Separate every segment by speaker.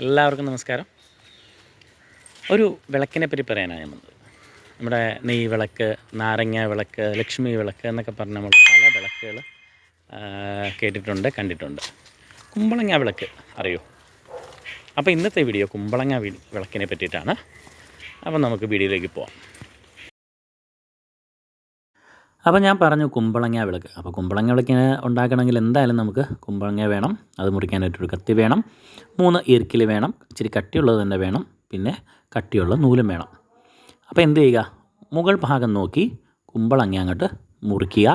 Speaker 1: എല്ലാവർക്കും നമസ്കാരം. ഒരു വിളക്കിനെ പറ്റി പറയാനാണ് ഞാൻ വന്നത്. നമ്മുടെ നെയ്യ് വിളക്ക്, നാരങ്ങ വിളക്ക്, ലക്ഷ്മി വിളക്ക് എന്നൊക്കെ പറഞ്ഞ് നമ്മൾ പല വിളക്കുകൾ കേട്ടിട്ടുണ്ട്, കണ്ടിട്ടുണ്ട്. കുമ്പളങ്ങ വിളക്ക് അറിയോ? അപ്പോൾ ഇന്നത്തെ വീഡിയോ കുമ്പളങ്ങ വിളക്കിനെ പറ്റിയിട്ടാണ്. അപ്പോൾ നമുക്ക് വീഡിയോയിലേക്ക് പോവാം. അപ്പോൾ ഞാൻ പറഞ്ഞു കുമ്പളങ്ങ വിളക്ക്. അപ്പോൾ കുമ്പളങ്ങ വിളക്കിന് ഉണ്ടാക്കണമെങ്കിൽ എന്തായാലും നമുക്ക് കുമ്പളങ്ങ വേണം, അത് മുറിക്കാനായിട്ടൊരു കത്തി വേണം, 3 ഈർക്കിൽ വേണം, ഇച്ചിരി കട്ടിയുള്ളത് തന്നെ വേണം, പിന്നെ കട്ടിയുള്ള നൂലും വേണം. അപ്പോൾ എന്ത് ചെയ്യുക, മുകൾ ഭാഗം നോക്കി കുമ്പളങ്ങ അങ്ങോട്ട് മുറിക്കുക.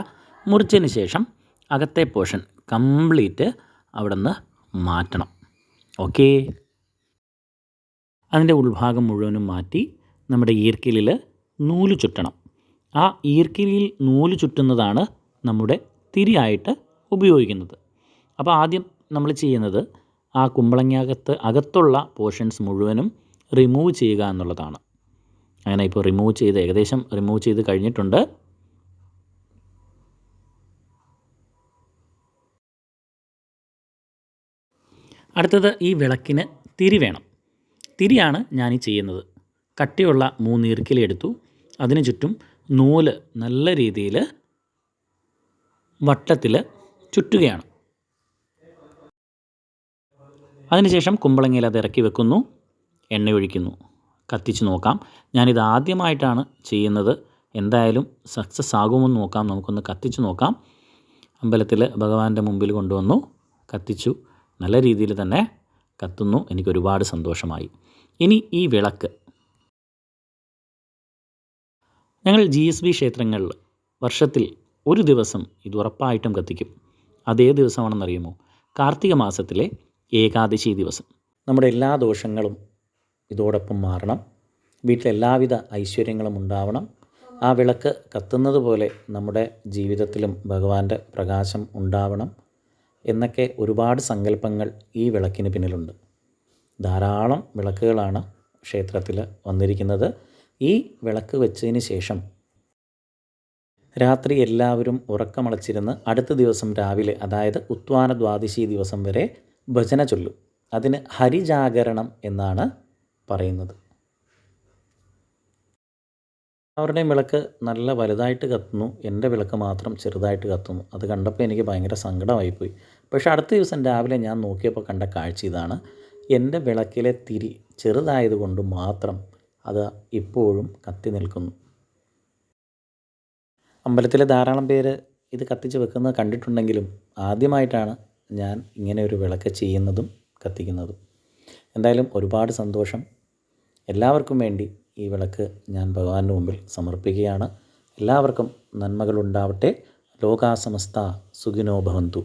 Speaker 1: മുറിച്ചതിന് ശേഷം അകത്തെ പോർഷൻ കംപ്ലീറ്റ് അവിടെ നിന്ന് മാറ്റണം. ഓക്കേ. അതിൻ്റെ ഉൾഭാഗം മുഴുവനും മാറ്റി നമ്മുടെ ഈർക്കിലിൽ നൂല് ചുറ്റണം. ആ ഈർക്കിലിൽ നൂല് ചുറ്റുന്നതാണ് നമ്മുടെ തിരിയായിട്ട് ഉപയോഗിക്കുന്നത്. അപ്പോൾ ആദ്യം നമ്മൾ ചെയ്യുന്നത് ആ അകത്തുള്ള പോർഷൻസ് മുഴുവനും റിമൂവ് ചെയ്യുക എന്നുള്ളതാണ്. അങ്ങനെ ഇപ്പോൾ ഏകദേശം റിമൂവ് ചെയ്ത് കഴിഞ്ഞിട്ടുണ്ട്. അടുത്തത് ഈ വിളക്കിന് തിരി വേണം. തിരിയാണ് ഞാൻ ചെയ്യുന്നത്. കട്ടിയുള്ള 3 ഈർക്കിലി എടുത്തു. അതിന് ചുറ്റും നൂല് നല്ല രീതിയിൽ വട്ടത്തിൽ ചുറ്റുകയാണ്. അതിനുശേഷം കുമ്പളങ്ങയിൽ അത് ഇറക്കി വെക്കുന്നു, എണ്ണ ഒഴിക്കുന്നു, കത്തിച്ച് നോക്കാം. ഞാനിത് ആദ്യമായിട്ടാണ് ചെയ്യുന്നത്. എന്തായാലും സക്സസ് ആകുമെന്ന് നോക്കാം. നമുക്കൊന്ന് കത്തിച്ച് നോക്കാം. അമ്പലത്തിൽ ഭഗവാന്റെ മുമ്പിൽ കൊണ്ടുവന്നു, കത്തിച്ചു. നല്ല രീതിയിൽ തന്നെ കത്തുന്നു. എനിക്കൊരുപാട് സന്തോഷമായി. ഇനി ഈ വിളക്ക് ഞങ്ങൾ GSB ക്ഷേത്രങ്ങളിൽ വർഷത്തിൽ ഒരു ദിവസം ഇത് ഉറപ്പായിട്ടും കത്തിക്കും. അതേ ദിവസമാണെന്നറിയുമോ? കാർത്തിക മാസത്തിലെ ഏകാദശി ദിവസം. നമ്മുടെ എല്ലാ ദോഷങ്ങളും ഇതോടൊപ്പം മാറണം, വീട്ടിലെല്ലാവിധ ഐശ്വര്യങ്ങളും ഉണ്ടാവണം, ആ വിളക്ക് കത്തുന്നത് പോലെ നമ്മുടെ ജീവിതത്തിലും ഭഗവാന്റെ പ്രകാശം ഉണ്ടാവണം എന്നൊക്കെ ഒരുപാട് സങ്കല്പങ്ങൾ ഈ വിളക്കിന് പിന്നിലുണ്ട്. ധാരാളം വിളക്കുകളാണ് ക്ഷേത്രത്തിൽ വന്നിരിക്കുന്നത്. ഈ വിളക്ക് വെച്ചതിന് ശേഷം രാത്രി എല്ലാവരും ഉറക്കമളച്ചിരുന്ന് അടുത്ത ദിവസം രാവിലെ, അതായത് ഉത്വാന ദ്വാദശി ദിവസം വരെ ഭജന ചൊല്ലും. അതിന് ഹരിജാഗരണം എന്നാണ് പറയുന്നത്. അവരുടെയും വിളക്ക് നല്ല വലുതായിട്ട് കത്തുന്നു, എൻ്റെ വിളക്ക് മാത്രം ചെറുതായിട്ട് കത്തുന്നു. അത് കണ്ടപ്പോൾ എനിക്ക് ഭയങ്കര സങ്കടമായിപ്പോയി. പക്ഷേ അടുത്ത ദിവസം രാവിലെ ഞാൻ നോക്കിയപ്പോൾ കണ്ട കാഴ്ച ഇതാണ്. എൻ്റെ വിളക്കിലെ തിരി ചെറുതായതുകൊണ്ട് മാത്രം അത് ഇപ്പോഴും കത്തി നിൽക്കുന്നു. അമ്പലത്തിലെ ധാരാളം പേര് ഇത് കത്തിച്ച് വെക്കുന്നത് കണ്ടിട്ടുണ്ടെങ്കിലും ആദ്യമായിട്ടാണ് ഞാൻ ഇങ്ങനെ ഒരു വിളക്ക് ചെയ്യുന്നതും കത്തിക്കുന്നതും. എന്തായാലും ഒരുപാട് സന്തോഷം. എല്ലാവർക്കും വേണ്ടി ഈ വിളക്ക് ഞാൻ ഭഗവാന്റെ മുമ്പിൽ സമർപ്പിക്കുകയാണ്. എല്ലാവർക്കും നന്മകളുണ്ടാവട്ടെ. ലോകാ സമസ്ത സുഖിനോ ഭവന്തു.